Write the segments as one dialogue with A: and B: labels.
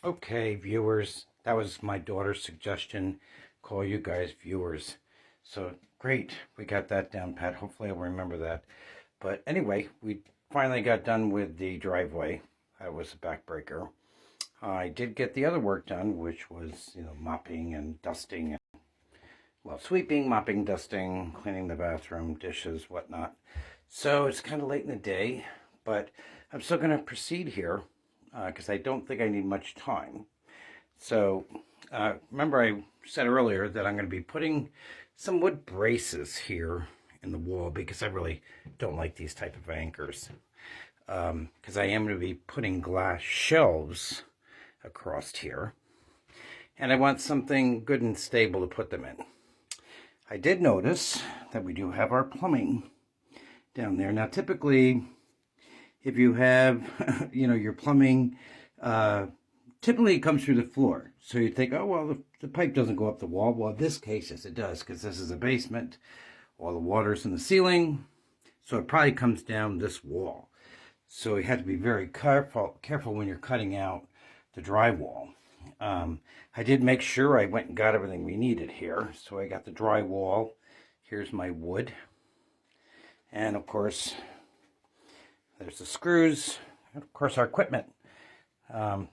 A: Okay, viewers, that was my daughter's suggestion. Call you guys viewers. So great, we got that down pat. Hopefully I'll remember that. But anyway, we finally got done with the driveway. That was a backbreaker. I did get the other work done, which was, mopping and dusting. Well, sweeping, mopping, dusting, cleaning the bathroom, dishes, whatnot. So it's kind of late in the day, but I'm still going to proceed here because I don't think I need much time. So remember I said earlier that I'm going to be putting some wood braces here in the wall because I really don't like these type of anchors. Because I am going to be putting glass shelves across here. And I want something good and stable to put them in. I did notice that we do have our plumbing down there. Now typically, if you have, your plumbing, typically it comes through the floor. So you think, oh, well, the pipe doesn't go up the wall. Well, in this case, yes, it does, because this is a basement. All the water's in the ceiling. So it probably comes down this wall. So you have to be very careful when you're cutting out the drywall. I did make sure I went and got everything we needed here. So I got the drywall. Here's my wood. And of course, there's the screws. And of course, our equipment. Down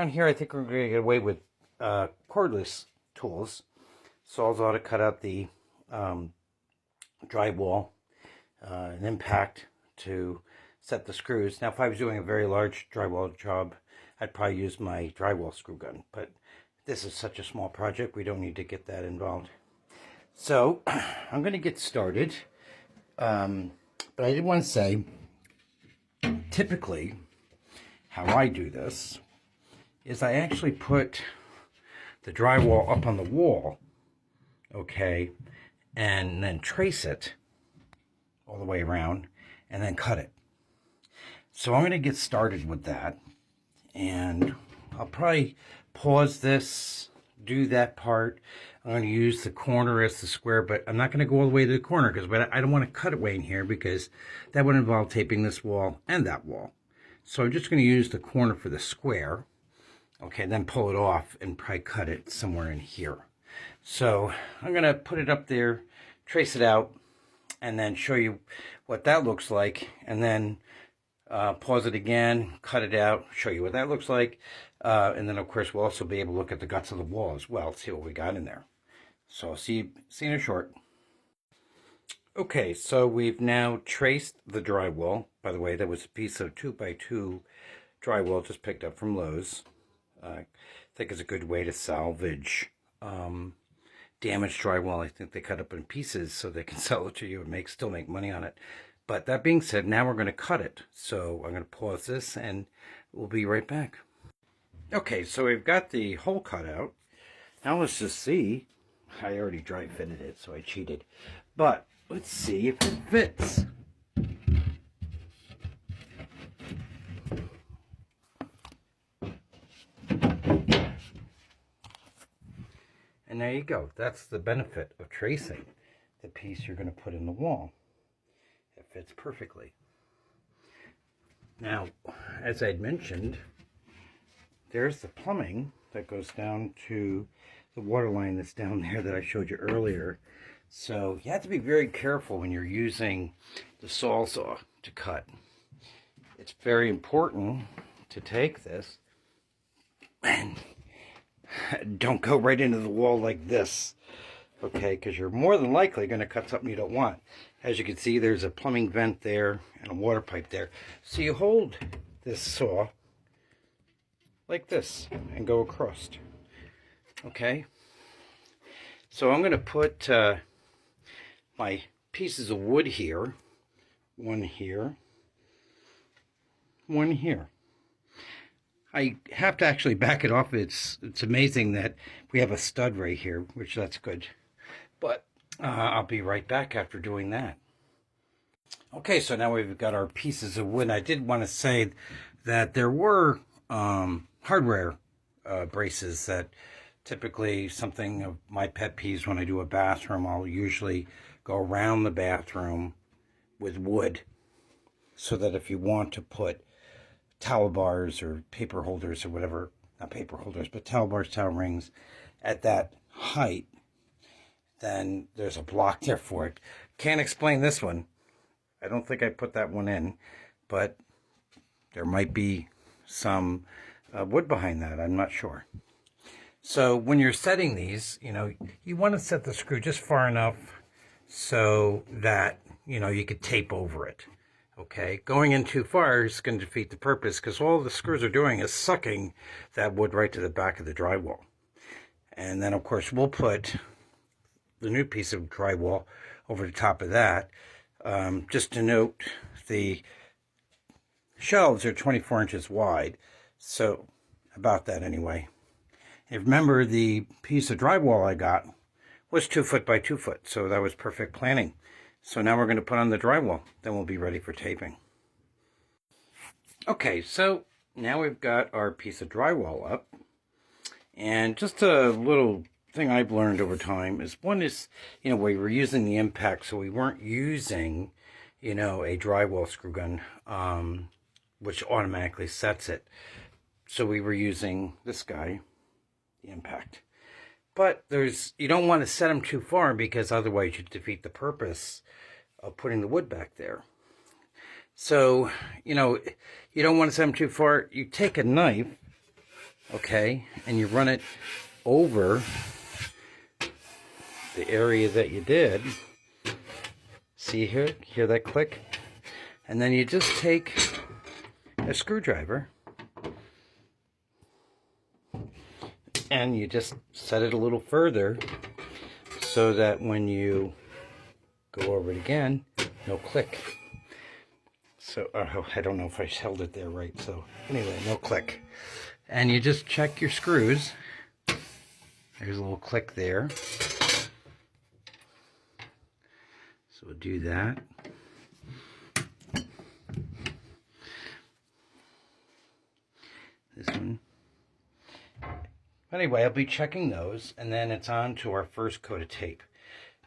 A: here, I think we're going to get away with cordless tools. So I ought to cut out the drywall, an impact to set the screws. Now, if I was doing a very large drywall job, I'd probably use my drywall screw gun. But this is such a small project, we don't need to get that involved. So I'm going to get started. But I did want to say, typically, how I do this is I actually put the drywall up on the wall, okay, and then trace it all the way around and then cut it. So I'm going to get started with that, and I'll probably pause this, do that part. I'm going to use the corner as the square, but I'm not going to go all the way to the corner because I don't want to cut away in here because that would involve taping this wall and that wall. So I'm just going to use the corner for the square. Okay, then pull it off and probably cut it somewhere in here. So I'm going to put it up there, trace it out, and then show you what that looks like, and then pause it again, cut it out, show you what that looks like, and then of course we'll also be able to look at the guts of the wall as well, see what we got in there. So I'll see you in a short. Okay, so we've now traced the drywall. By the way, that was a piece of 2x2 drywall just picked up from Lowe's. I think it's a good way to salvage damaged drywall. I think they cut up in pieces so they can sell it to you and still make money on it. But that being said, now we're going to cut it. So I'm going to pause this and we'll be right back. Okay, so we've got the hole cut out. Now let's just see. I already dry fitted it, so I cheated. But let's see if it fits. And there you go. That's the benefit of tracing the piece you're going to put in the wall. It fits perfectly. Now, as I'd mentioned, there's the plumbing that goes down to the water line that's down there that I showed you earlier. So you have to be very careful when you're using the sawzall to cut. It's very important to take this and don't go right into the wall like this, okay, because you're more than likely going to cut something you don't want. As you can see, there's a plumbing vent there and a water pipe there. So you hold this saw like this and go across, okay? So I'm going to put my pieces of wood here, one here, one here. I have to actually back it off. It's amazing that we have a stud right here, which that's good. But I'll be right back after doing that. Okay, so now we've got our pieces of wood. I did want to say that there were hardware braces that typically something of my pet peeves when I do a bathroom. I'll usually go around the bathroom with wood so that if you want to put towel bars or paper holders or whatever not paper holders, but towel bars, towel rings at that height, then there's a block there for it. Can't explain this one. I don't think I put that one in, but there might be some wood behind that. I'm not sure. So when you're setting these, you want to set the screw just far enough so that, you could tape over it. Okay, going in too far is going to defeat the purpose, because all the screws are doing is sucking that wood right to the back of the drywall. And then, of course, we'll put the new piece of drywall over the top of that. Just to note, the shelves are 24 inches wide, so about that anyway. And remember, the piece of drywall I got was 2 foot by 2 foot, so that was perfect planning. So now we're going to put on the drywall, then we'll be ready for taping. Okay, so now we've got our piece of drywall up, and just a little thing I've learned over time is, one is, we were using the impact, so we weren't using, a drywall screw gun, which automatically sets it. So we were using this guy, the impact. But you don't want to set them too far, because otherwise you defeat the purpose of putting the wood back there. So, you don't want to set them too far. You take a knife, okay, and you run it over the area that you did. See here? Hear that click? And then you just take a screwdriver and you just set it a little further so that when you go over it again, no click. So, I don't know if I held it there right. So anyway, no click. And you just check your screws. There's a little click there. So we'll do that. This one. Anyway, I'll be checking those, and then it's on to our first coat of tape.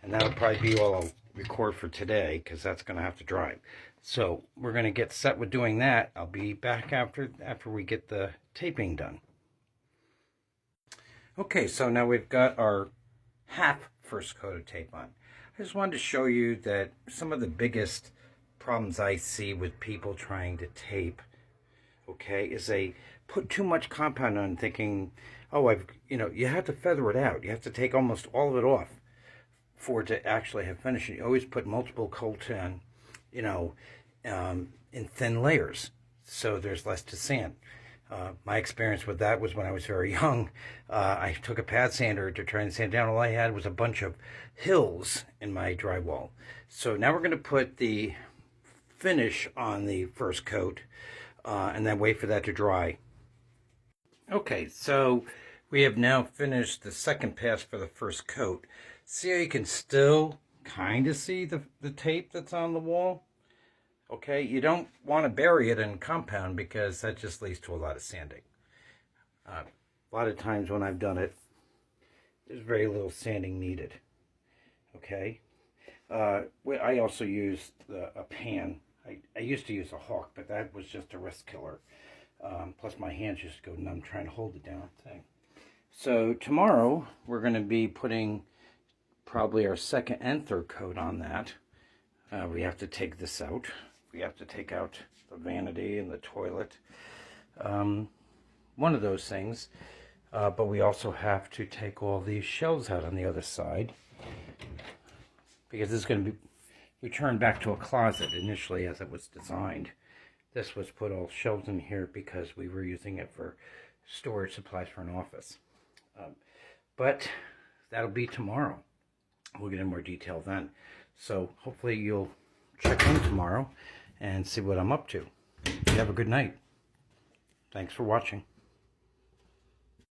A: And that'll probably be all I'll record for today, because that's going to have to dry. So we're going to get set with doing that. I'll be back after we get the taping done. Okay, so now we've got our half first coat of tape on. I just wanted to show you that some of the biggest problems I see with people trying to tape, okay, is they put too much compound on, thinking, oh, you have to feather it out. You have to take almost all of it off for it to actually have finished. You always put multiple coats on, in thin layers, so there's less to sand. My experience with that was when I was very young. I took a pad sander to try and sand down. All I had was a bunch of hills in my drywall. So now we're going to put the finish on the first coat, and then wait for that to dry. Okay, so we have now finished the second pass for the first coat. See how you can still kind of see the tape that's on the wall? Okay, you don't want to bury it in compound, because that just leads to a lot of sanding. A lot of times when I've done it, there's very little sanding needed. Okay, I also used a pan. I used to use a Hawk, but that was just a wrist killer. Plus my hands just go numb trying to hold the damn thing. So tomorrow we're going to be putting probably our second and third coat on that. We have to take this out. We have to take out the vanity and the toilet. One of those things. But we also have to take all these shelves out on the other side, because this is going to be returned back to a closet initially as it was designed. This was put all shelves in here because we were using it for storage supplies for an office. But that'll be tomorrow. We'll get in more detail then. So hopefully you'll check in tomorrow and see what I'm up to. You have a good night. Thanks for watching.